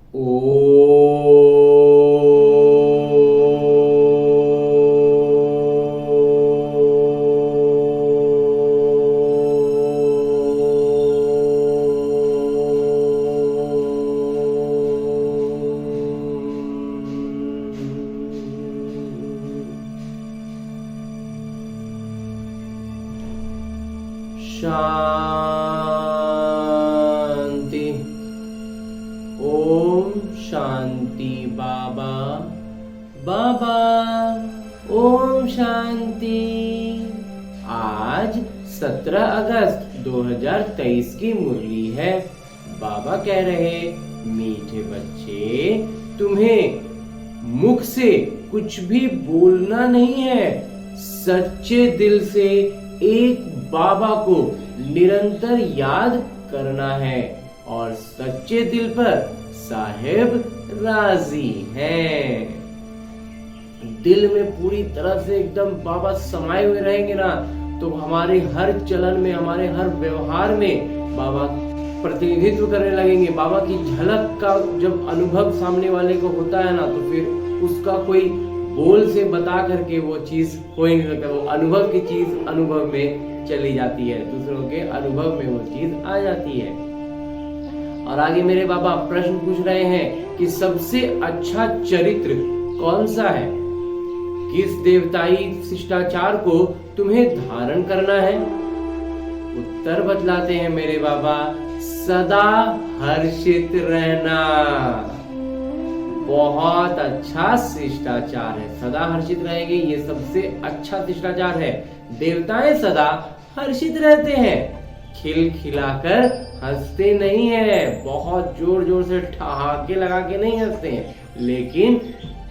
शांति। ओम शांति। बाबा बाबा ओम शांति। आज 17 अगस्त 2023 की मुरली है। बाबा कह रहे, मीठे बच्चे, तुम्हें मुख से कुछ भी बोलना नहीं है, सच्चे दिल से एक बाबा को निरंतर याद करना है और सच्चे दिल पर साहेब राजी हैं। दिल में पूरी तरह से एकदम बाबा समाये हुए रहेंगे ना, तो हमारे हर चलन में, हमारे हर व्यवहार में बाबा प्रतिनिधित्व करने लगेंगे। बाबा की झलक का जब अनुभव सामने वाले को होता है ना, तो फिर उसका कोई बोल से बता करके वो चीज हो ही नहीं सकता। वो अनुभव की चीज अनुभव में चली जाती है, दूसरों के अनुभव में वो चीज आ जाती है। और आगे मेरे बाबा प्रश्न पूछ रहे हैं कि सबसे अच्छा चरित्र कौन सा है, किस देवताई शिष्टाचार को तुम्हें धारण करना है। उत्तर बतलाते हैं मेरे बाबा, सदा हर्षित रहना बहुत अच्छा शिष्टाचार है। सदा हर्षित रहेंगे, ये सबसे अच्छा शिष्टाचार है। देवताएं सदा हर्षित रहते हैं, खिलखिलाकर हंसते नहीं है, बहुत जोर जोर से ठहाके लगा के नहीं हंसते हैं, लेकिन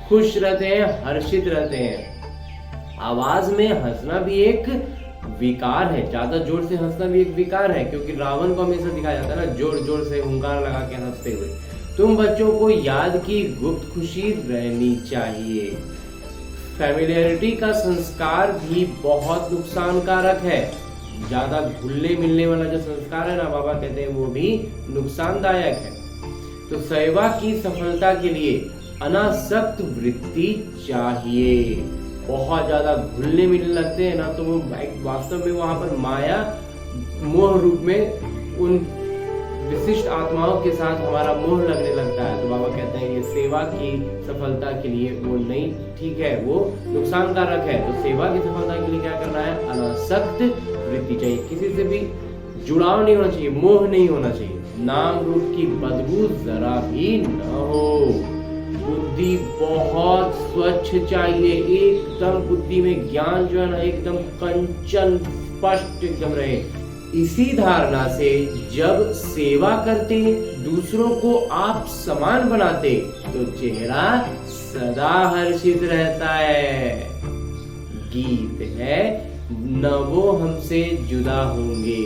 खुश रहते हैं, हर्षित रहते हैं। आवाज में हंसना भी एक विकार है, ज्यादा जोर से हंसना भी एक विकार है, क्योंकि रावण को हमेशा दिखाया जाता है ना जोर जोर से हुंकार लगा के हंसते हुए। तुम बच्चों को याद की गुप्त खुशी रहनी चाहिए। फैमिलियरिटी का संस्कार भी बहुत नुकसानकारक है। ज्यादा घुलने मिलने वाला जो संस्कार है ना, बाबा कहते हैं वो भी नुकसानदायक है। तो सेवा की सफलता के लिए अनासक्त वृत्ति चाहिए। बहुत ज्यादा घुलने मिलने लगते हैं ना, तो वो वास्तव में वहां पर माया मोह रूप में उन विशिष्ट आत्माओं के साथ हमारा मोह लगने लगता है। तो बाबा कहते हैं ये सेवा की सफलता के लिए वो नहीं ठीक है, वो नुकसानकारक है। तो सेवा की सफलता के लिए क्या करना है, अनासक्त वृत्ति चाहिए, किसी से भी जुड़ाव नहीं होना चाहिए, मोह नहीं होना चाहिए, नाम रूप की बदबू जरा भी न हो। बुद्धि बहुत स्वच्छ चाहिए, एकदम बुद्धि में ज्ञान जो है ना एकदम कंचन स्पष्ट एकदम रहे। इसी धारणा से जब सेवा करते, दूसरों को आप समान बनाते, तो चेहरा सदा हर्षित रहता है। गीत है, न वो हमसे जुदा होंगे।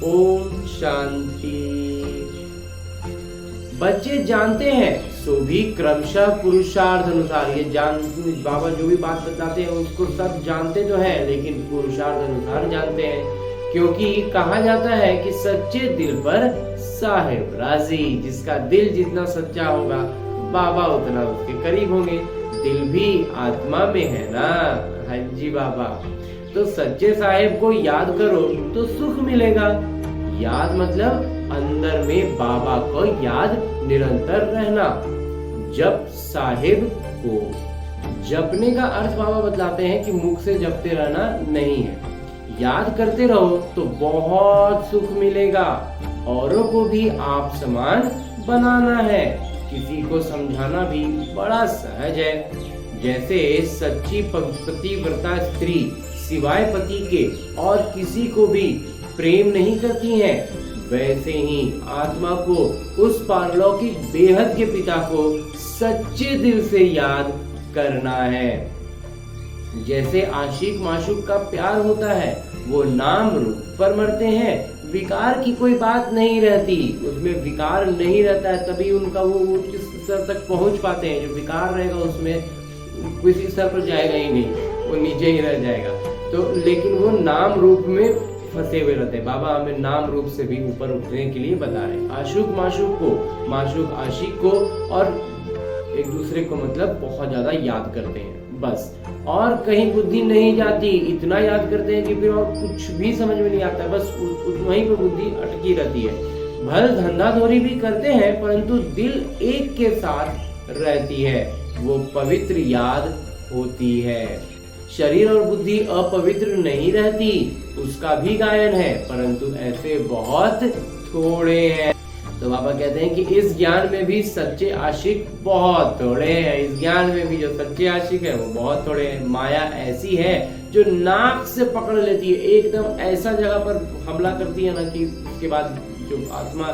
ओम शांति। बच्चे जानते हैं, सो भी क्रमशः पुरुषार्थ अनुसार, ये जान बाबा जो भी बात बताते हैं उसको सब जानते तो है, लेकिन पुरुषार्थ अनुसार जानते हैं, क्योंकि कहा जाता है कि सच्चे दिल पर साहेब राजी। जिसका दिल जितना सच्चा होगा, बाबा उतना उसके करीब होंगे। दिल भी आत्मा में है ना, हाँ जी बाबा। तो सच्चे साहेब को याद करो तो सुख मिलेगा। याद मतलब अंदर में बाबा को याद निरंतर रहना। जप साहेब को जपने का अर्थ बाबा बतलाते हैं कि मुख से जपते रहना नहीं है, याद करते रहो तो बहुत सुख मिलेगा। औरों को भी आप समान बनाना है, किसी को समझाना भी बड़ा सहज है। जैसे सच्ची पतिव्रता स्त्री सिवाय पति के और किसी को भी प्रेम नहीं करती हैं, वैसे ही आत्मा को उस पारलौकिक बेहद के पिता को सच्चे दिल से याद करना है। जैसे आशिक माशूक का प्यार होता है, वो नाम रूप पर मरते हैं, विकार की कोई बात नहीं रहती, उसमें विकार नहीं रहता है, तभी उनका वो उच्च स्तर तक पहुंच पाते हैं। जो विकार रहेगा उसमें किसी स्तर पर जाएगा ही नहीं, वो नीचे ही रह जाएगा। तो लेकिन वो नाम रूप में फंसे हुए रहते हैं। बाबा हमें नाम रूप से भी ऊपर उठने के लिए बता रहे हैं। आशुक माशुक को, माशुक आशिक को, और एक दूसरे को मतलब बहुत ज्यादा याद करते हैं बस, और कहीं बुद्धि नहीं जाती। इतना याद करते हैं कि फिर और कुछ भी समझ में नहीं आता, बस वहीं पर बुद्धि अटकी रहती है। भल धंधाधोरी भी करते हैं परंतु दिल एक के साथ रहती है, वो पवित्र याद होती है। शरीर और बुद्धि अपवित्र नहीं रहती, उसका भी गायन है, परंतु ऐसे बहुत थोड़े हैं। तो बाबा कहते हैं कि इस ज्ञान में भी सच्चे आशिक बहुत थोड़े हैं। इस ज्ञान में भी जो सच्चे आशिक है वो बहुत थोड़े हैं। माया ऐसी है जो नाक से पकड़ लेती है, एकदम ऐसा जगह पर हमला करती है ना कि उसके बाद जो आत्मा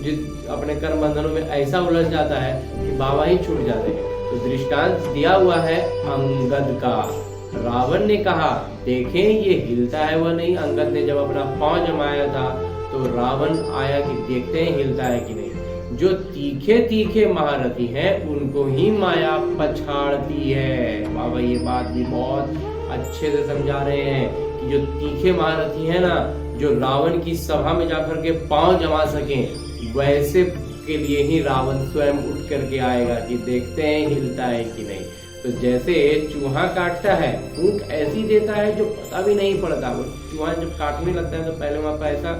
जिस अपने कर्म बंधनों में ऐसा उलझ जाता है कि बाबा ही छूट जाते हैं। तो दृष्टांत दिया हुआ है अंगद का। रावण ने कहा देखें ये हिलता है वह नहीं। अंगद ने जब अपना पांव जमाया था तो रावण आया कि देखते हैं हिलता है कि नहीं। जो तीखे तीखे महारथी हैं उनको ही माया पछाड़ती है। बाबा ये बात भी बहुत अच्छे से समझा रहे हैं कि जो तीखे महारथी है ना, जो रावण की सभा में जाकर के पांव जमा सकें, वैसे के लिए ही रावण स्वयं उठ करके आएगा कि देखते हैं हिलता है कि नहीं। तो जैसे चूहा काटता है, फूंक ऐसी देता है जो पता भी नहीं पड़ता। वो चूहा जब काटने लगता है तो पहले वहां पर ऐसा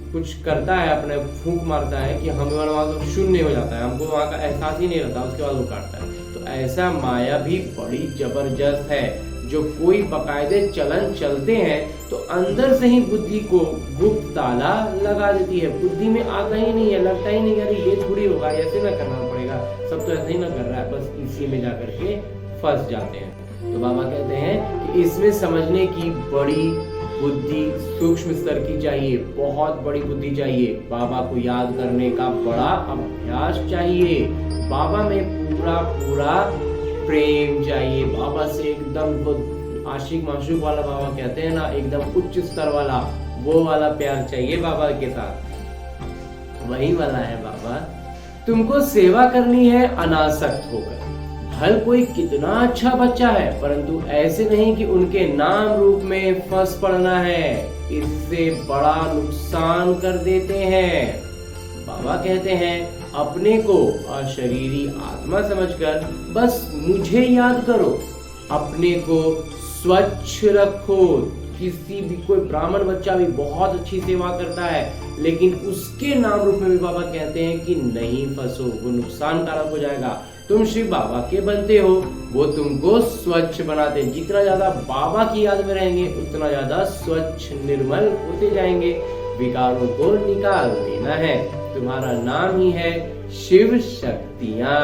कुछ करता है, अपने फूंक मारता है कि हमें वहां तो शून्य हो जाता है, हमको वहां का एहसास ही नहीं रहता, उसके बाद वो काटता है। तो ऐसा माया भी बड़ी जबरदस्त है। जो कोई बकायदे चलन चलते हैं तो अंदर से ही बुद्धि को गुप्त ताला लगा देती है। बुद्धि में आता ही नहीं है, लगता ही नहीं अरे ये थोड़ी होगा, ऐसे ना करना पड़ेगा, सब तो ऐसे ही ना कर रहा है, बस इसी में जाकर के फंस जाते हैं। तो बाबा कहते हैं कि इसमें समझने की बड़ी बुद्धि सूक्ष्म स्तर की चाहिए, बहुत बड़ी बुद्धि चाहिए। बाबा को याद करने का बड़ा अभ्यास चाहिए। बाबा में पूरा पूरा प्रेम चाहिए। बाबा से एकदम आशिक माशूक वाला बाबा कहते हैं ना, एकदम उच्च स्तर वाला, वो वाला प्यार चाहिए बाबा के साथ। वही वाला है बाबा। तुमको सेवा करनी है अनासक्त होकर। हर कोई कितना अच्छा बच्चा है, परंतु ऐसे नहीं कि उनके नाम रूप में फंस पड़ना है, इससे बड़ा नुकसान कर देते हैं। बाबा कहते हैं अपने को अशरीरी आत्मा समझकर बस मुझे याद करो, अपने को स्वच्छ रखो। किसी भी कोई ब्राह्मण बच्चा भी बहुत अच्छी सेवा करता है, लेकिन उसके नाम रूप में भी बाबा कहते हैं कि नहीं फंसो, वो नुकसान कारक हो जाएगा। तुम श्री बाबा के बनते हो, वो तुमको स्वच्छ बनाते हैं। जितना ज्यादा बाबा की याद में रहेंगे उतना ज्यादा स्वच्छ निर्मल होते जाएंगे। विकारों को निकाल देना है। तुम्हारा नाम ही है शिव शक्तियां।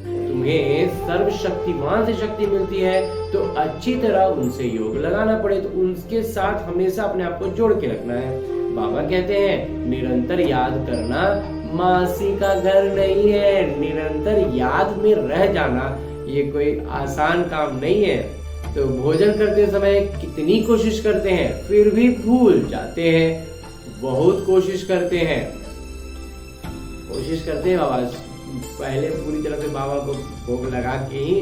तुम्हें सर्वशक्तिमान से शक्ति मिलती है तो अच्छी तरह उनसे योग लगाना पड़े तो उनके साथ हमेशा अपने आप को जोड़ के रखना है। बाबा कहते हैं निरंतर याद करना मासी का घर नहीं है। निरंतर याद में रह जाना ये कोई आसान काम नहीं है। तो भोजन करते समय कितनी कोशिश करते हैं फिर भी भूल जाते हैं। बहुत कोशिश करते हैं बाबा, पहले पूरी तरह से बाबा को भोग लगा के ही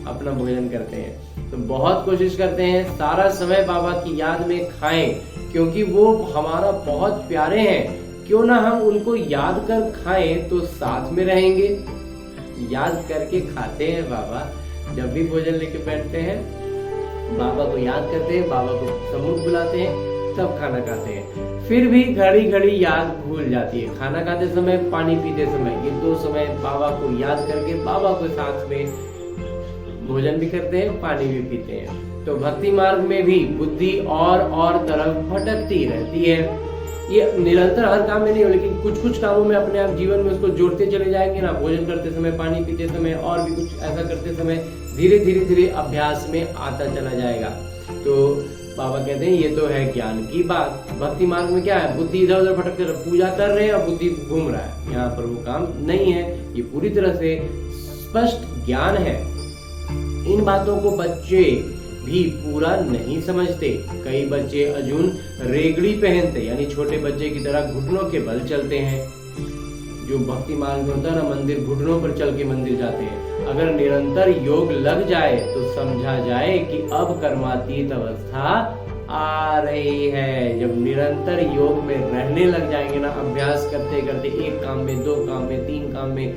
अपना भोजन करते हैं। तो बहुत कोशिश करते हैं सारा समय बाबा की याद में खाएं, क्योंकि वो हमारा बहुत प्यारे हैं। क्यों ना हम उनको याद कर खाएं तो साथ में रहेंगे। याद करके खाते हैं बाबा। जब भी भोजन लेके बैठते हैं बाबा को याद करते हैं, बाबा को सम्मुख बुलाते हैं, तब खाना खाते हैं। फिर भी घड़ी घड़ी याद भूल जाती है। खाना खाते समय, पानी पीते समय, ये दो समय बाबा को याद करके बाबा को साथ में भोजन भी करते हैं, पानी भी पीते हैं। तो भक्ति मार्ग में भी बुद्धि और तरफ भटकती रहती है। ये निरंतर हर काम में नहीं हो, लेकिन कुछ कुछ कामों में अपने आप जीवन में उसको जोड़ते चले जाएंगे ना। भोजन करते समय, पानी पीते समय और भी कुछ ऐसा करते समय धीरे धीरे अभ्यास में आता चला जाएगा। तो बाबा कहते हैं ये तो है ज्ञान की बात। भक्ति मार्ग में क्या है, बुद्धि इधर उधर भटक कर पूजा कर रहे हैं और बुद्धि घूम रहा है, यहाँ पर वो काम नहीं है। ये पूरी तरह से स्पष्ट ज्ञान है। इन बातों को बच्चे भी पूरा नहीं समझते। कई बच्चे अजून रेगड़ी पहनते, यानी छोटे बच्चे की तरह घुटनों के बल चलते हैं। जो भक्ति मार्ग में होता है ना, मंदिर घुटनों पर चल के मंदिर जाते हैं। अगर निरंतर योग लग जाए तो समझा जाए कि अब कर्मातीत अवस्था आ रही है। जब निरंतर योग में रहने लग जाएंगे ना, अभ्यास करते करते एक काम में, 2 काम में, 3 काम में,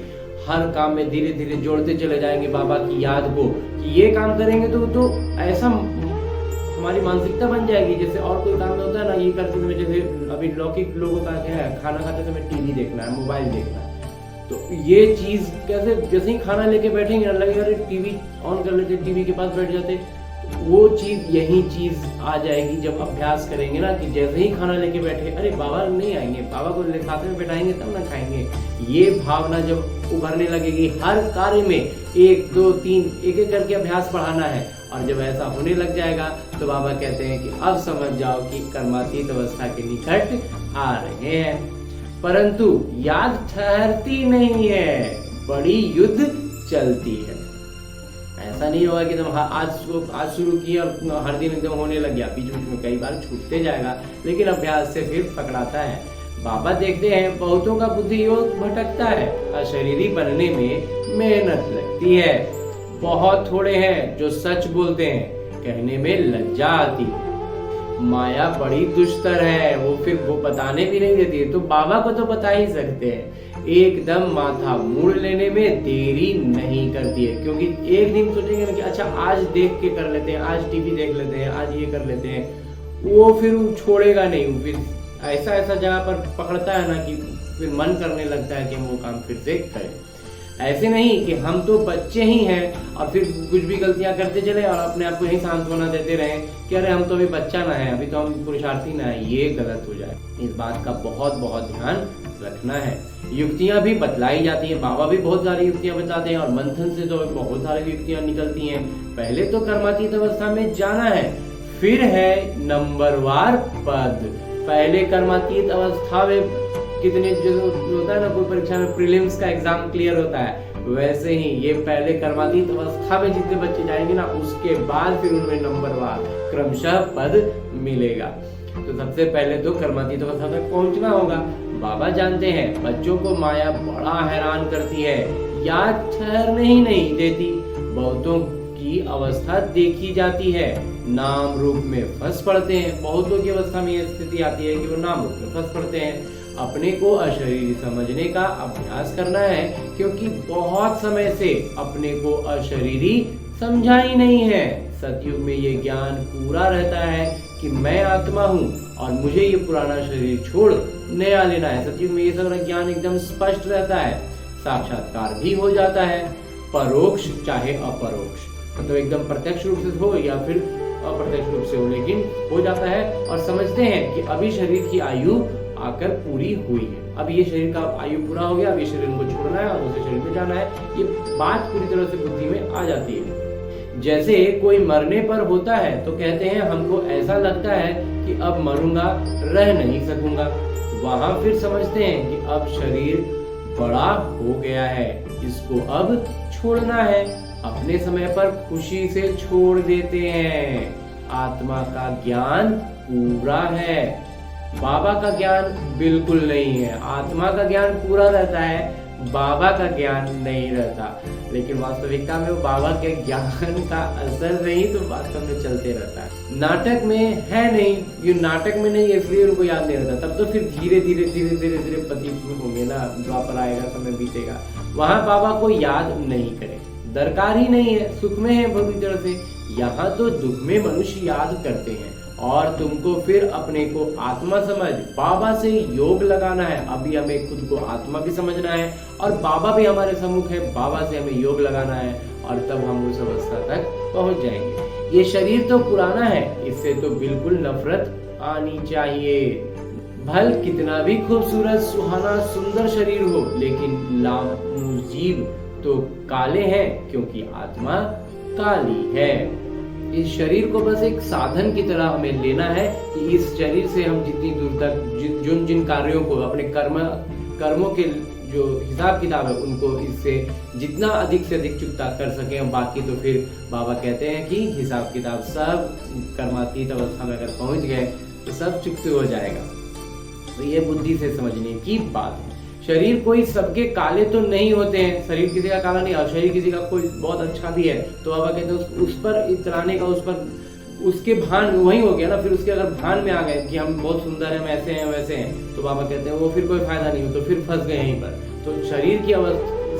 हर काम में धीरे धीरे जोड़ते चले जाएंगे बाबा की याद को कि ये काम करेंगे तो ऐसा हमारी मानसिकता बन जाएगी। जैसे और कोई काम में होता है ना, ये करते समय, जैसे अभी लौकिक लोगों का क्या है, खाना खाते समय टीवी देखना है, मोबाइल देखना है, तो ये चीज कैसे, जैसे ही खाना लेके बैठेंगे ना, लगेगा अरे टीवी ऑन कर लेते, टीवी के पास बैठ जाते, वो चीज, यही चीज आ जाएगी जब अभ्यास करेंगे ना कि जैसे ही खाना लेके बैठे, अरे बाबा नहीं आएंगे, बाबा को साथ में बैठाएंगे तब ना खाएंगे। ये भावना जब उभरने लगेगी, हर कार्य में 1, 2, 3 एक एक करके अभ्यास बढ़ाना है। और जब ऐसा होने लग जाएगा तो बाबा कहते हैं कि अब समझ जाओ कि कर्मातीत अवस्था के निकट आ रहे हैं। परंतु याद ठहरती नहीं है, बड़ी युद्ध चलती है। ऐसा नहीं होगा कि तुम आज शुरू किया और हर दिन एकदम होने लग गया, बीच बीच में कई बार छूटते जाएगा, लेकिन अभ्यास से फिर पकड़ाता है। बाबा देखते हैं बहुतों का बुद्धि योग भटकता है, अशरीरी बनने में मेहनत लगती है। बहुत थोड़े हैं जो सच बोलते हैं, कहने में लज्जा आती। माया बड़ी दुष्टर है, वो फिर वो बताने भी नहीं देती है, तो बाबा को तो बता ही सकते हैं। एकदम माथा मोड़ लेने में देरी नहीं करती है, क्योंकि एक दिन सोचेंगे ना कि अच्छा आज देख के कर लेते हैं, आज टीवी देख लेते हैं, आज ये कर लेते हैं, वो फिर छोड़ेगा नहीं। फिर ऐसा जगह पर पकड़ता है ना कि फिर मन करने लगता है कि हम वो काम फिर से करें। ऐसे नहीं कि हम तो बच्चे ही हैं और फिर कुछ भी गलतियां करते चले और अपने आप को यही सांत्वना देते रहे कि अरे हम तो अभी बच्चा ना है, अभी तो हम पुरुषार्थी ना है। ये गलत हो जाए, इस बात का बहुत बहुत ध्यान रखना है। युक्तियां भी बतलाई जाती है, बाबा भी बहुत सारी युक्तियां बताते हैं और मंथन से तो बहुत सारी युक्तियां निकलती हैं। पहले तो कर्मातीत अवस्था में जाना है, फिर है नंबरवार पद। पहले कर्मातीत अवस्था में कितने जो होता है ना, कोई परीक्षा में प्रीलिम्स का एग्जाम क्लियर होता है, वैसे ही ये पहले कर्मातीत अवस्था में जितने बच्चे जाएंगे ना, उसके बाद फिर उनमें नंबरवार क्रमशः पद मिलेगा। तो सबसे पहले तो कर्मातीत अवस्था तक पहुंचना होगा। बाबा जानते हैं बच्चों को माया बड़ा हैरान करती है, याद ठहरने ही नहीं देती। बहुतों की अवस्था देखी जाती है, नाम रूप में फंस पड़ते हैं। बहुतों की अवस्था में यह स्थिति आती है कि वो नाम रूप में फंस पड़ते हैं। अपने को अशरीरी समझने का अभ्यास करना है, क्योंकि बहुत समय से अपने को अशरीरी समझा ही नहीं है। सतयुग में ये ज्ञान पूरा रहता है कि मैं आत्मा हूँ और मुझे ये पुराना शरीर छोड़ नया लेना है। सतयुग में ये सब ज्ञान एकदम स्पष्ट रहता है, साक्षात्कार भी हो जाता है, परोक्ष चाहे अपरोक्ष, मतलब एकदम प्रत्यक्ष रूप से हो या फिर अप्रत्यक्ष रूप से हो, लेकिन हो जाता है। और समझते हैं कि अभी शरीर की आयु आकर पूरी हुई है, अब ये शरीर का आयु पूरा हो गया, अब ये शरीर को छोड़ना है और दूसरे शरीर में जाना है। ये बात पूरी तरह से बुद्धि में आ जाती है। जैसे कोई मरने पर होता है तो कहते हैं हमको ऐसा लगता है कि अब मरूंगा, रह नहीं सकूंगा। वहां फिर समझते हैं कि अब शरीर बड़ा हो गया है, इसको अब छोड़ना है। अपने समय पर खुशी से छोड़ देते हैं। आत्मा का ज्ञान पूरा है, बाबा का ज्ञान बिल्कुल नहीं है। आत्मा का ज्ञान पूरा रहता है, बाबा का ज्ञान नहीं रहता। लेकिन वास्तविकता में वो बाबा के ज्ञान का असर नहीं तो वास्तव में चलते रहता है। नाटक में है नहीं, ये नाटक में नहीं है इसलिए उनको याद नहीं रहता। तब तो फिर धीरे धीरे धीरे धीरे धीरे पति होंगे ना, द्वापर आएगा, समय बीतेगा, वहां बाबा को याद नहीं करे, दरकार ही नहीं है, सुख में है पूरी तरह से। यहाँ तो दुख में मनुष्य याद करते हैं। और तुमको फिर अपने को आत्मा समझ बाबा से योग लगाना है। अभी हमें खुद को आत्मा भी समझना है और बाबा भी हमारे सम्मुख है, बाबा से हमें योग लगाना है और तब हम उस अवस्था तक पहुंच जाएंगे। ये शरीर तो पुराना है, इससे तो बिल्कुल नफरत आनी चाहिए। भल कितना भी खूबसूरत सुहाना सुंदर शरीर हो, लेकिन लामुजीब तो काले हैं, क्योंकि आत्मा काली है। इस शरीर को बस एक साधन की तरह हमें लेना है कि इस शरीर से हम जितनी दूर तक जिन कार्यों को, अपने कर्मों के जो हिसाब किताब है, उनको इससे जितना अधिक से अधिक चुकता कर सकें। बाकी तो फिर बाबा कहते हैं कि हिसाब किताब सब कर्मातीत अवस्था में अगर पहुंच गए तो सब चुकते हो जाएगा। तो ये बुद्धि से समझने की बात है। शरीर कोई सबके काले तो नहीं होते हैं, शरीर किसी का काला नहीं और शरीर किसी का कोई बहुत अच्छा भी है, तो बाबा कहते हैं उस पर इतराने का, उस पर उसके भान वही हो गया ना, फिर उसके अगर भान में आ गए कि हम बहुत सुंदर हैं, वैसे हैं वैसे हैं, तो बाबा कहते हैं वो फिर कोई फायदा नहीं हो, तो फिर फंस गए यहीं पर। तो शरीर की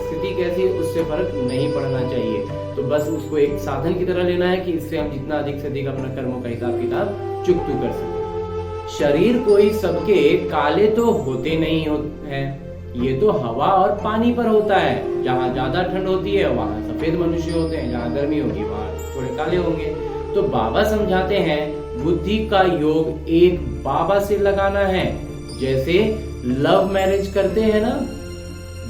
स्थिति कैसी है उससे फर्क नहीं पड़ना चाहिए, तो बस उसको एक साधन की तरह लेना है कि इससे हम जितना अधिक से अधिक अपना कर्मों का हिसाब किताब चुकतू कर सकें। शरीर कोई सबके काले तो होते नहीं हैं, ये तो हवा और पानी पर होता है। जहाँ ज्यादा ठंड होती है वहाँ सफेद मनुष्य होते हैं, जहाँ गर्मी होगी वहाँ थोड़े काले होंगे। तो बाबा समझाते हैं बुद्धि का योग एक बाबा से लगाना है, जैसे लव मैरिज करते हैं ना,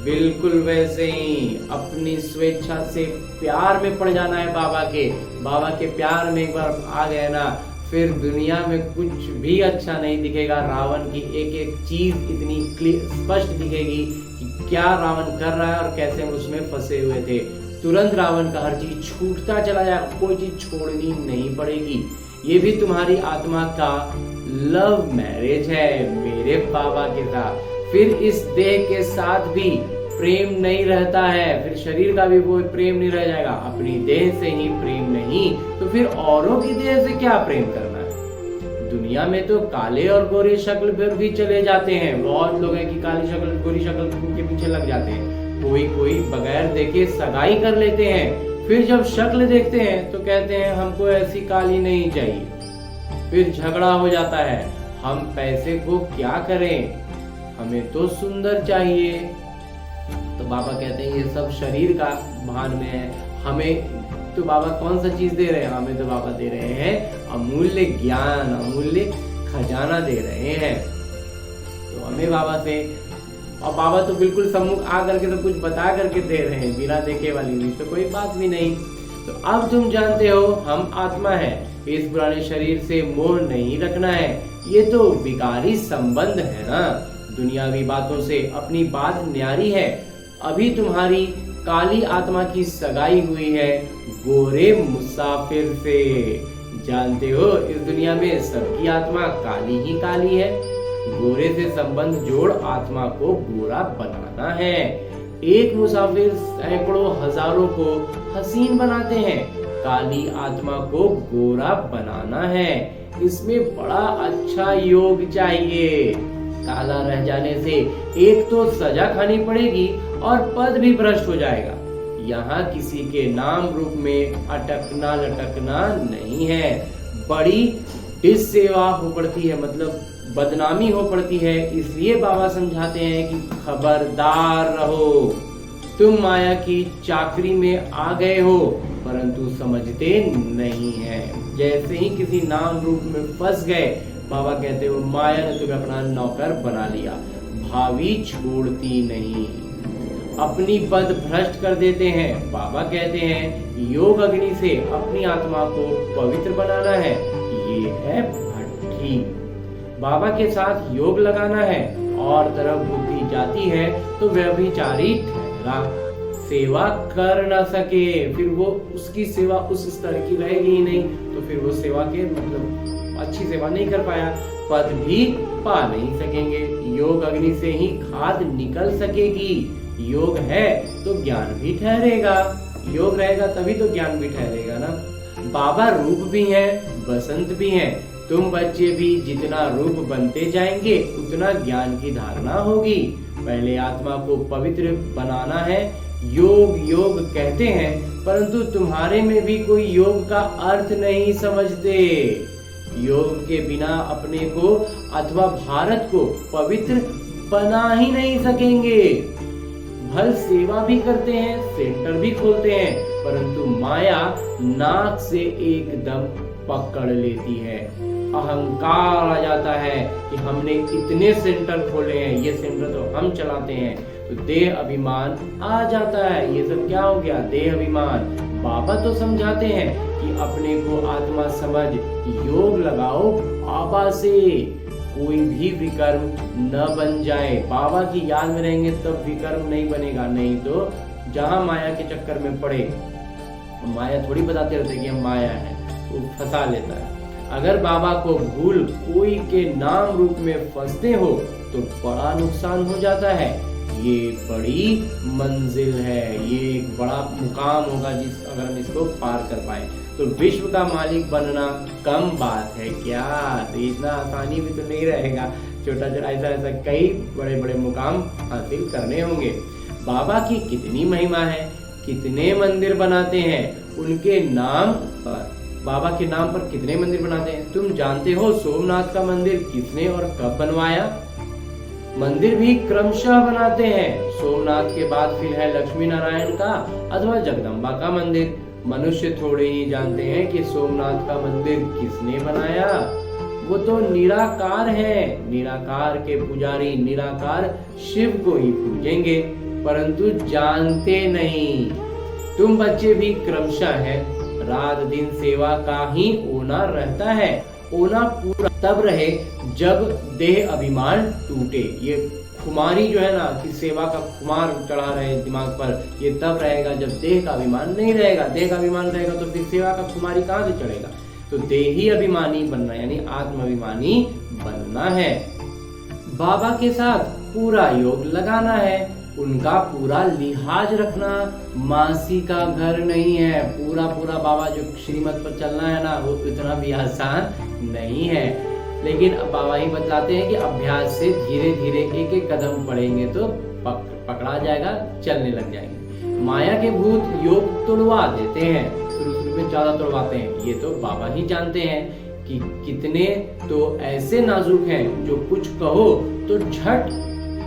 बिल्कुल वैसे ही अपनी स्वेच्छा से प्यार में पड़ जाना है बाबा के प्यार में एक बार आ गए ना, फिर दुनिया में कुछ भी अच्छा नहीं दिखेगा। रावण की एक एक चीज इतनी स्पष्ट दिखेगी कि क्या रावण कर रहा है और कैसे हम उसमें फंसे हुए थे। तुरंत रावण का हर चीज छूटता चला जाएगा, कोई चीज छोड़नी नहीं पड़ेगी। ये भी तुम्हारी आत्मा का लव मैरिज है मेरे बाबा के साथ। फिर इस देह के साथ भी प्रेम नहीं रहता है, फिर शरीर का भी वो प्रेम नहीं रह जाएगा। अपनी देह से ही प्रेम नहीं तो फिर औरों की देह से क्या प्रेम करना है। दुनिया में तो काले और गोरे शक्ल पर भी चले जाते हैं, बहुत लोग हैं कि काली शक्ल गोरी शक्ल के पीछे लग जाते हैं। कोई बगैर देखे सगाई कर लेते हैं, फिर जब शक्ल देखते हैं तो कहते हैं हमको ऐसी काली नहीं चाहिए, फिर झगड़ा हो जाता है। हम पैसे को क्या करें, हमें तो सुंदर चाहिए। तो बाबा कहते हैं ये सब शरीर का भान में है। हमें तो बाबा कौन सा चीज दे रहे हैं, हमें तो बाबा दे रहे हैं अमूल्य ज्ञान, अमूल्य खजाना दे रहे हैं। तो हमें बाबा से, और बाबा तो बिल्कुल सम्मुख आ करके सब कुछ बता करके दे रहे हैं, बिना देखे वाली नहीं तो कोई बात भी नहीं। तो अब तुम जानते हो हम आत्मा है, इस पुराने शरीर से मोह नहीं रखना है। ये तो विकारी संबंध है ना, दुनियावी बातों से अपनी बात न्यारी है। अभी तुम्हारी काली आत्मा की सगाई हुई है गोरे मुसाफिर से। जानते हो इस दुनिया में सबकी आत्मा काली ही काली है। गोरे से संबंध जोड़ आत्मा को गोरा बनाना है। एक मुसाफिर सैकड़ों हजारों को हसीन बनाते हैं, काली आत्मा को गोरा बनाना है। इसमें बड़ा अच्छा योग चाहिए। काला रह जाने से एक तो सजा खानी पड़ेगी और पद भी भ्रष्ट हो जाएगा। यहाँ किसी के नाम रूप में अटकना लटकना नहीं है, बड़ी डिससेवा हो पड़ती है, मतलब बदनामी हो पड़ती है। इसलिए बाबा समझाते हैं कि खबरदार रहो, तुम माया की चाकरी में आ गए हो परंतु समझते नहीं है। जैसे ही किसी नाम रूप में फंस गए, बाबा कहते हो माया ने तुम्हें अपना नौकर बना लिया, भावी छोड़ती नहीं, अपनी पद भ्रष्ट कर देते हैं। बाबा कहते हैं योग अग्नि से अपनी आत्मा को पवित्र बनाना है, ये है भट्ठी। बाबा के साथ योग लगाना है और तरफ बुद्धि जाती है तो व्यभिचारी ठहरा, सेवा कर ना सके, फिर वो उसकी सेवा उस स्तर की रहेगी ही नहीं, तो फिर वो सेवा के मतलब अच्छी सेवा नहीं कर पाया, पद भी पा नहीं सकेंगे। योग अग्नि से ही खाद निकल सकेगी। योग है तो ज्ञान भी ठहरेगा, योग रहेगा तभी तो ज्ञान भी ठहरेगा ना। बाबा रूप भी है, बसंत भी है। तुम बच्चे भी जितना रूप बनते जाएंगे उतना ज्ञान की धारणा होगी। पहले आत्मा को पवित्र बनाना है। योग योग कहते हैं परंतु तुम्हारे में भी कोई योग का अर्थ नहीं समझते। योग के बिना अपने को अथवा भारत को पवित्र बना ही नहीं सकेंगे। भल सेवा भी करते हैं, सेंटर भी खोलते हैं, परंतु माया नाक से एकदम पकड़ लेती है। अहंकार आ जाता है कि हमने इतने सेंटर खोले हैं, ये सेंटर तो हम चलाते हैं, तो देह अभिमान आ जाता है। ये सब क्या हो गया, देह अभिमान। बाबा तो समझाते हैं कि अपने को आत्मा समझ, योग लगाओ बाबा से, कोई भी विकर्म न बन जाए। बाबा की याद में रहेंगे तब विकर्म नहीं बनेगा, नहीं तो जहां माया के चक्कर में पड़े, माया थोड़ी बताते रहते कि हम माया है, वो फंसा लेता है। अगर बाबा को भूल कोई के नाम रूप में फंसते हो तो बड़ा नुकसान हो जाता है। ये बड़ी मंजिल है, ये एक बड़ा मुकाम होगा जिस अगर हम इसको पार कर पाए। तो विश्व का मालिक बनना कम बात है क्या? तो इतना आसानी भी तो नहीं रहेगा, छोटा छोटा ऐसा ऐसा कई बड़े बड़े मुकाम हासिल करने होंगे। बाबा की कितनी महिमा है, कितने मंदिर बनाते हैं उनके नाम पर, बाबा के नाम पर कितने मंदिर बनाते हैं। तुम जानते हो सोमनाथ का मंदिर किसने और कब बनवाया? मंदिर भी क्रमशः बनाते हैं। सोमनाथ के बाद फिर है लक्ष्मी नारायण का अथवा जगदम्बा का मंदिर। मनुष्य थोड़े ही जानते हैं कि सोमनाथ का मंदिर किसने बनाया। वो तो निराकार है, निराकार के पुजारी निराकार शिव को ही पूजेंगे, परंतु जानते नहीं। तुम बच्चे भी क्रमशः है, रात दिन सेवा का ही ओना रहता है। ओना पूरा तब रहे जब देह अभिमान टूटे। ये खुमारी जो है ना कि सेवा का खुमार चढ़ा रहे दिमाग पर, ये तब रहेगा जब देह का अभिमान नहीं रहेगा। देह का अभिमान रहेगा तो फिर सेवा का खुमारी कहाँ से चढ़ेगा? तो देही अभिमानी बनना यानी आत्माभिमानी बनना है। बाबा के साथ पूरा योग लगाना है, उनका पूरा लिहाज रखना। मासी का घर नहीं है, पूरा पूरा बाबा जो श्रीमत पर चलना है ना, वो इतना भी आसान नहीं है। लेकिन अब बाबा ही बतलाते हैं कि अभ्यास से धीरे धीरे एक एक कदम बढ़ेंगे तो पकड़ा जाएगा, चलने लग जाएंगे। माया के भूत योग तोड़वा देते हैं, शुरू में ज्यादा तोड़वाते हैं। ये तो बाबा ही जानते हैं कि कितने तो ऐसे नाजुक हैं जो कुछ कहो तो झट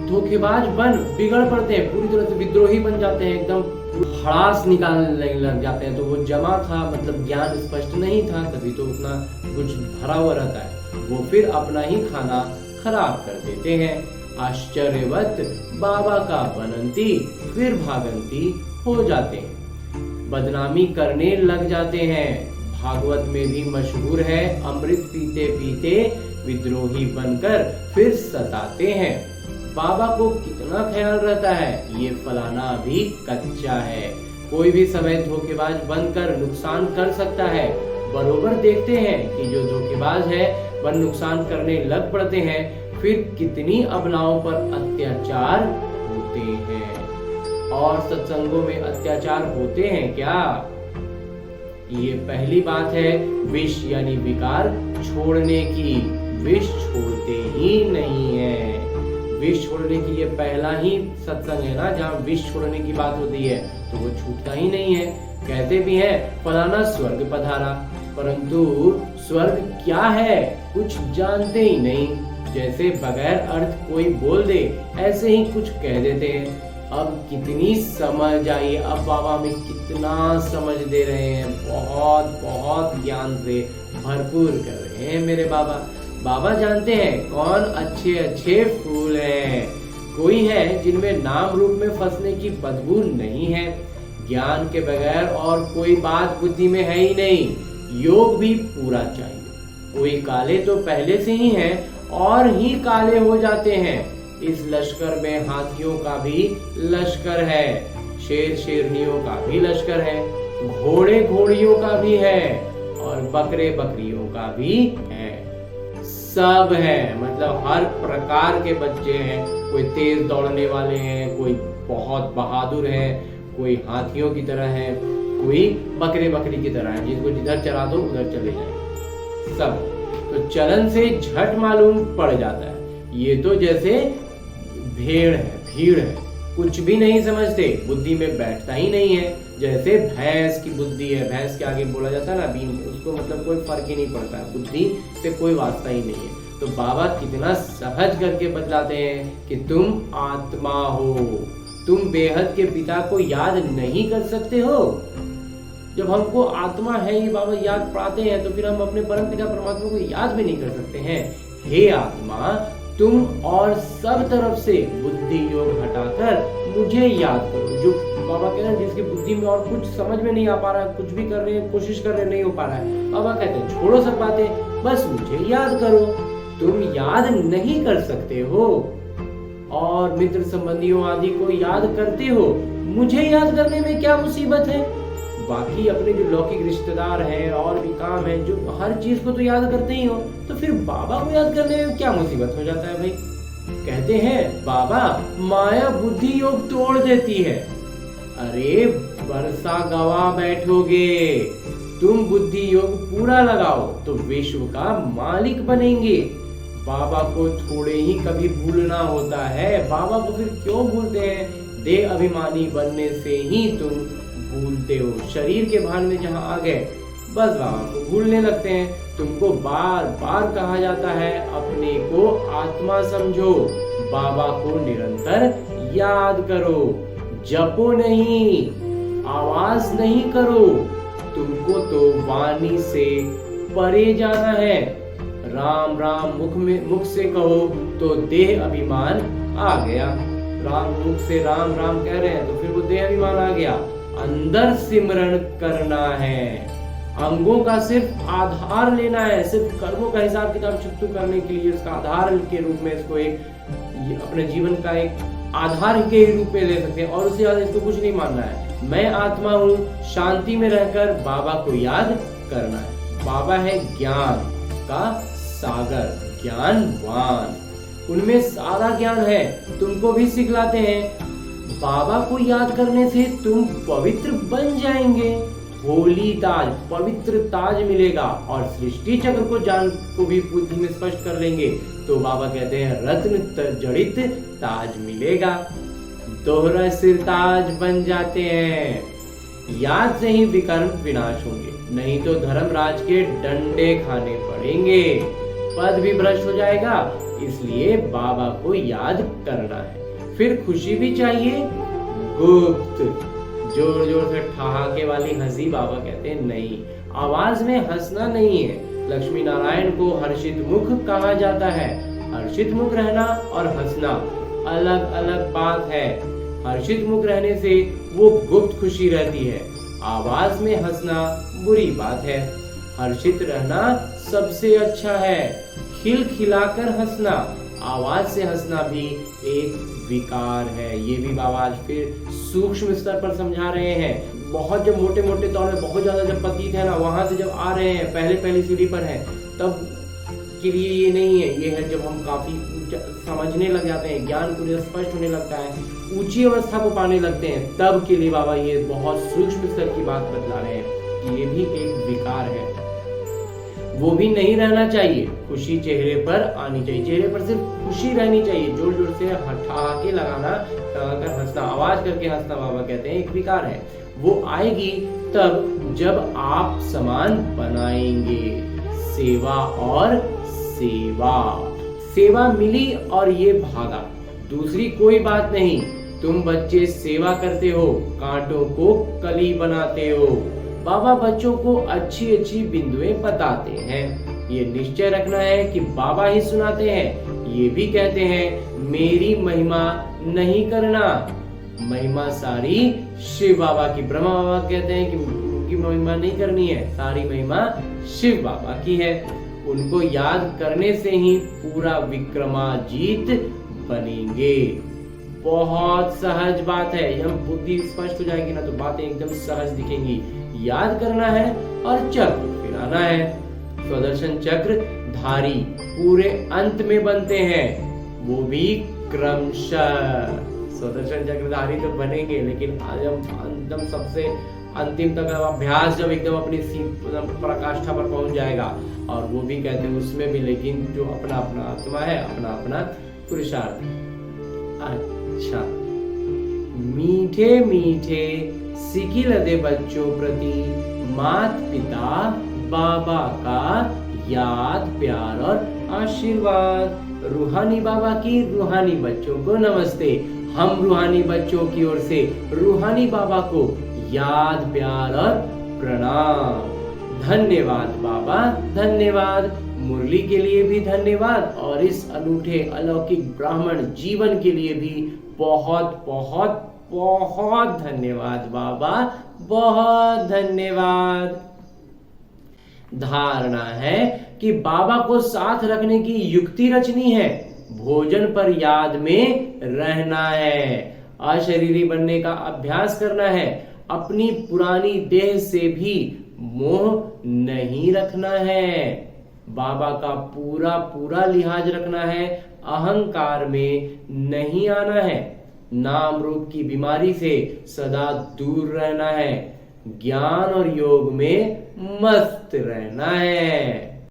धोखेबाज बन बिगड़ पड़ते हैं, पूरी तरह से विद्रोही बन जाते हैं, एकदम भड़ास निकालने लग जाते हैं। तो वो जमा था, मतलब ज्ञान स्पष्ट नहीं था, तभी तो उतना कुछ भरा हुआ रहता है। वो फिर अपना ही खाना खराब कर देते हैं। आश्चर्यवत बाबा का बनंती फिर भागंती हो जाते हैं, बदनामी करने लग जाते हैं। भागवत में भी मशहूर है, अमृत पीते पीते विद्रोही बनकर फिर सताते हैं। बाबा को कितना ख्याल रहता है, ये फलाना अभी कच्चा है, कोई भी समय धोखेबाज बनकर नुकसान कर सकता है। बरोबर देखते हैं कि जो धोखेबाज है वह नुकसान करने लग पड़ते हैं, फिर कितनी अबलाओं पर अत्याचार होते हैं। और सत्संगों में अत्याचार होते हैं क्या? ये पहली बात है विष यानी विकार छोड़ने की। विष छोड़ते ही नहीं है। विष छोड़ने की ये पहला ही सत्संग है ना जहाँ विष छोड़ने की बात होती है, तो वो छूटता ही नहीं है। कहते भी है फलाना स्वर्ग पधारा, परंतु स्वर्ग क्या है कुछ जानते ही नहीं। जैसे बगैर अर्थ कोई बोल दे ऐसे ही कुछ कह देते हैं। अब कितनी समझ आई, अब बाबा में कितना समझ दे रहे हैं, बहुत बहुत ज्ञान से भरपूर कर रहे हैं मेरे बाबा। बाबा जानते हैं कौन अच्छे अच्छे फूल हैं। कोई है जिनमें नाम रूप में फंसने की बदबू नहीं है। ज्ञान के बगैर और कोई बात बुद्धि में है ही नहीं। योग भी पूरा चाहिए। कोई काले तो पहले से ही हैं और ही काले हो जाते हैं। इस लश्कर में हाथियों का भी लश्कर है, शेर शेरनियों का भी लश्कर है, घोड़े घोड़ियों का भी है और बकरे बकरियों का भी है। सब है, मतलब हर प्रकार के बच्चे हैं। कोई तेज दौड़ने वाले हैं, कोई बहुत बहादुर है, कोई हाथियों की तरह है, कोई बकरे बकरी की तरह है, जिसको जिधर चरा दो उधर चले जाए। सब तो चलन से झट मालूम पड़ जाता है। ये तो जैसे भेड़ है, भीड़ है, कुछ भी नहीं समझते, बुद्धि में बैठता ही नहीं है। जैसे भैंस की बुद्धि है, भैंस के आगे बोला जाता है ना बीन, उसको मतलब कोई फर्क ही नहीं पड़ता है, बुद्धि से कोई वास्ता ही नहीं है। तो बाबा कितना सहज करके बतलाते हैं कि तुम आत्मा हो, तुम बेहद के पिता को याद नहीं कर सकते हो। जब हमको आत्मा है ये बाबा याद पाते हैं तो फिर हम अपने परम पिता परमात्मा को याद भी नहीं कर सकते हैं। हे आत्मा, तुम और सब तरफ से बुद्धि योग हटाकर मुझे याद करो। जो बाबा कह रहे हैं जिसकी बुद्धि में और कुछ समझ में नहीं आ पा रहा है, कुछ भी कर रहे हैं, कोशिश कर रहे हैं, नहीं हो पा रहा है, बाबा कहते हैं छोड़ो सब बातें, बस मुझे याद करो। तुम याद नहीं कर सकते हो और मित्र संबंधियों आदि को याद करते हो, मुझे याद करने में क्या मुसीबत है? बाकी अपने जो लौकिक रिश्तेदार हैं और भी काम है, जो हर चीज को तो याद करते ही हो, तो फिर बाबा को याद करने में क्या मुसीबत हो जाता है भाई? कहते हैं बाबा माया बुद्धि योग तोड़ देती है। अरे बरसा गवा बैठोगे, तुम बुद्धि योग पूरा लगाओ तो विश्व का मालिक बनेंगे। बाबा को थोड़े ही कभी भूलना होता है, बाबा को फिर क्यों भूलते हैं? देह अभिमानी बनने से ही तुम भूलते हो। शरीर के भान में जहां आ गए बस बाबा को भूलने लगते हैं। तुमको बार बार कहा जाता है अपने को आत्मा समझो, बाबा को निरंतर याद करो, जपो नहीं, आवाज नहीं करो, तुमको तो वाणी से परे जाना है। राम राम मुख से कहो तो देह अभिमान आ गया। राम मुख से राम राम कह रहे हैं तो फिर वो देह अभिमान आ गया। अंदर सिमरण करना है, अंगों का सिर्फ आधार लेना है, सिर्फ कर्मों का हिसाब किताब चुकतू करने के लिए उसका आधार के रूप में इसको एक अपने जीवन का एक आधार के रूप में ले सकते हैं, और उससे ज्यादा इसको कुछ नहीं मानना है। मैं आत्मा हूँ, शांति में रहकर बाबा को याद करना है। बाबा है ज्ञान का सागर, ज्ञानवान, उनमें सारा ज्ञान है, तुमको भी सिखलाते हैं। बाबा को याद करने से तुम पवित्र बन जाएंगे, होली ताज, पवित्र ताज मिलेगा, और सृष्टि चक्र को जान को भी बुद्धि में स्पष्ट कर लेंगे तो बाबा कहते हैं रत्न जड़ित ताज मिलेगा। दोहरा सिर ताज बन जाते हैं। याद से ही विकर्म विनाश होंगे, नहीं तो धर्मराज के डंडे खाने पड़ेंगे, पद भी भ्रष्ट हो जाएगा। इसलिए बाबा को याद करना है। फिर खुशी भी चाहिए, गुप्त, जोर जोर से ठहाके वाली हंसी बाबा कहते हैं नहीं, आवाज में हंसना नहीं है। लक्ष्मी नारायण को हर्षित मुख कहा जाता है। हर्षित मुख रहना और हंसना अलग अलग बात है। हर्षित मुख रहने से वो गुप्त खुशी रहती है, आवाज में हंसना बुरी बात है। हर्षित रहना सबसे अच्छा है, खिलखिलाकर हंसना, आवाज से हंसना भी एक विकार है। ये भी बाबा आज फिर सूक्ष्म स्तर पर समझा रहे हैं। बहुत जब मोटे मोटे तौर में बहुत ज्यादा जब पतित है ना, वहां से जब आ रहे हैं पहली सीढ़ी पर है, तब के लिए ये नहीं है। ये है जब हम काफी समझने लग जाते हैं, ज्ञान पूरे स्पष्ट होने लगता है, ऊंची अवस्था को पाने लगते हैं, तब के लिए बाबा ये बहुत सूक्ष्म स्तर की बात बतला रहे हैं कि ये भी एक विकार है। वो भी नहीं रहना चाहिए। खुशी चेहरे पर आनी चाहिए, चेहरे पर सिर्फ खुशी रहनी चाहिए। जोर जोर से ठहाके लगाना, लगाकर हंसना, आवाज करके हंसना बाबा कहते हैं एक विकार है। वो आएगी तब जब आप समान बनाएंगे। सेवा और सेवा, सेवा मिली और ये भागा, दूसरी कोई बात नहीं। तुम बच्चे सेवा करते हो, कांटों को कली बनाते हो। बाबा बच्चों को अच्छी अच्छी बिंदुएं बताते हैं। ये निश्चय रखना है कि बाबा ही सुनाते हैं। ये भी कहते हैं मेरी महिमा नहीं करना, महिमा सारी शिव बाबा की। ब्रह्मा बाबा कहते हैं कि उनकी महिमा नहीं करनी है, सारी महिमा शिव बाबा की है। उनको याद करने से ही पूरा विक्रमाजीत बनेंगे। बहुत सहज बात है, हम बुद्धि स्पष्ट हो जाएगी ना तो बातें एकदम सहज दिखेंगी। याद करना है और चक्र फिराना है। स्वदर्शन चक्र धारी पूरे अंत में बनते हैं, वो भी क्रमशः। स्वदर्शन चक्रधारी तो बनेंगे, लेकिन आज हम एकदम सबसे अंतिम तक अभ्यास जब एकदम अपनी पराकाष्ठा पर पहुंच जाएगा, और वो भी कहते हैं उसमें भी, लेकिन जो अपना अपना आत्मा है, अपना अपना पुरुषार्थ। अच्छा, मीठे मीठे सिकिल दे बच्चों प्रति मात पिता बाबा का याद, प्यार और आशीर्वाद। रूहानी बाबा की रूहानी बच्चों को नमस्ते। हम रूहानी बच्चों की ओर से रूहानी बाबा को याद, प्यार और प्रणाम। धन्यवाद बाबा, धन्यवाद। मुरली के लिए भी धन्यवाद, और इस अनूठे अलौकिक ब्राह्मण जीवन के लिए भी बहुत बहुत बहुत धन्यवाद बाबा, बहुत धन्यवाद। धारणा है कि बाबा को साथ रखने की युक्ति रचनी है, भोजन पर याद में रहना है, अशरीरी बनने का अभ्यास करना है, अपनी पुरानी देह से भी मोह नहीं रखना है। बाबा का पूरा पूरा लिहाज रखना है, अहंकार में नहीं आना है, नाम रूप की बीमारी से सदा दूर रहना है, ज्ञान और योग में मस्त रहना है।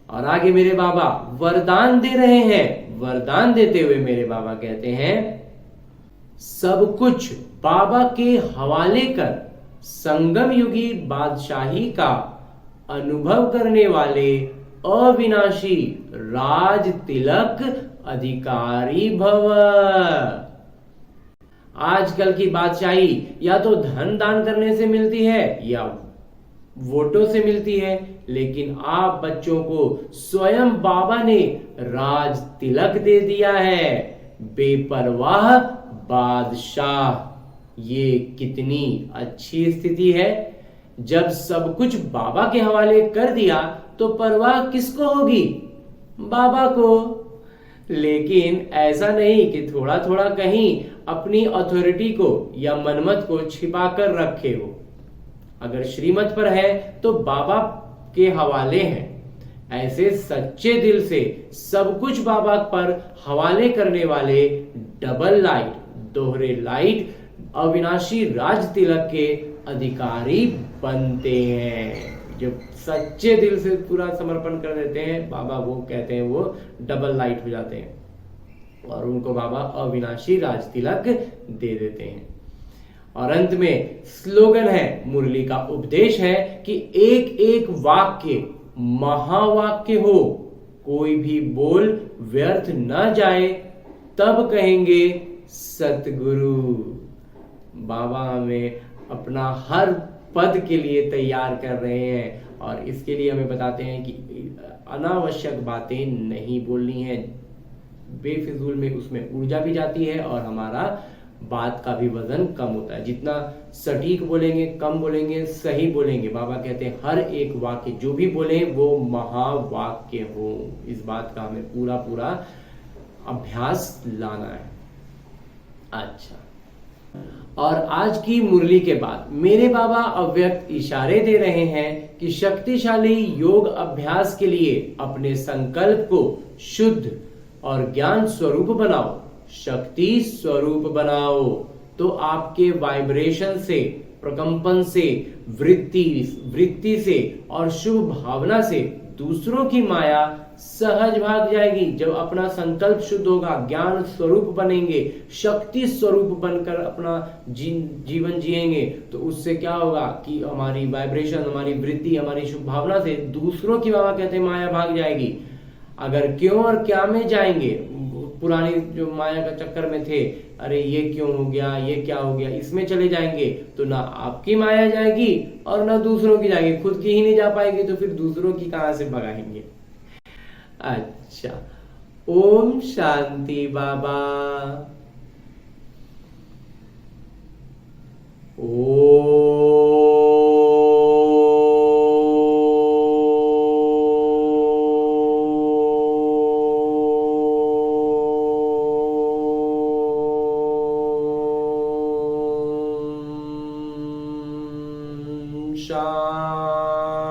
और आगे मेरे बाबा वरदान दे रहे हैं। वरदान देते हुए मेरे बाबा कहते हैं, सब कुछ बाबा के हवाले कर संगम युगी बादशाही का अनुभव करने वाले अविनाशी राज तिलक अधिकारी भव। आजकल की बादशाही या तो धन दान करने से मिलती है या वोटों से मिलती है, लेकिन आप बच्चों को स्वयं बाबा ने राज तिलक दे दिया है, बेपरवाह बादशाह। ये कितनी अच्छी स्थिति है। जब सब कुछ बाबा के हवाले कर दिया तो परवाह किसको होगी? बाबा को। लेकिन ऐसा नहीं कि थोड़ा थोड़ा कहीं अपनी अथॉरिटी को या मनमत को छिपा कर रखे हो। अगर श्रीमत पर है तो बाबा के हवाले हैं। ऐसे सच्चे दिल से सब कुछ बाबा पर हवाले करने वाले डबल लाइट, दोहरे लाइट, अविनाशी राज तिलक के अधिकारी बनते हैं। जब सच्चे दिल से पूरा समर्पण कर देते हैं बाबा, वो कहते हैं वो डबल लाइट हो जाते हैं और उनको बाबा अविनाशी राज तिलक दे देते हैं। और अंत में स्लोगन है, मुरली का उपदेश है कि एक एक वाक्य महावाक्य हो, कोई भी बोल व्यर्थ न जाए, तब कहेंगे सतगुरु। बाबा हमें अपना हर पद के लिए तैयार कर रहे हैं और इसके लिए हमें बताते हैं कि अनावश्यक बातें नहीं बोलनी है। बेफिजूल में उसमें ऊर्जा भी जाती है और हमारा बात का भी वजन कम होता है। जितना सटीक बोलेंगे, कम बोलेंगे, सही बोलेंगे, बाबा कहते हैं हर एक वाक्य जो भी बोले वो महावाक्य हो। इस बात का हमें पूरा पूरा अभ्यास लाना है। अच्छा, और आज की मुरली के बाद मेरे बाबा अव्यक्त इशारे दे रहे हैं कि शक्तिशाली योग अभ्यास के लिए अपने संकल्प को शुद्ध और ज्ञान स्वरूप बनाओ, शक्ति स्वरूप बनाओ, तो आपके वाइब्रेशन से, प्रकंपन से, वृत्ति से और शुभ भावना से दूसरों की माया सहज भाग जाएगी। जब अपना संकल्प शुद्ध होगा, ज्ञान स्वरूप बनेंगे, शक्ति स्वरूप बनकर अपना जीवन जिएंगे, तो उससे क्या होगा कि हमारी वाइब्रेशन, हमारी वृत्ति, हमारी शुभ भावना से दूसरों की, बाबा कहते हैं, माया भाग जाएगी। अगर क्यों और क्या में जाएंगे, पुरानी जो माया का चक्कर में थे, अरे ये क्यों हो गया, ये क्या हो गया, इसमें चले जाएंगे तो ना आपकी माया जाएगी और ना दूसरों की जाएगी। खुद की ही नहीं जा पाएगी तो फिर दूसरों की कहां से भगाएंगे। अच्छा, ओम शांति बाबा। शांति।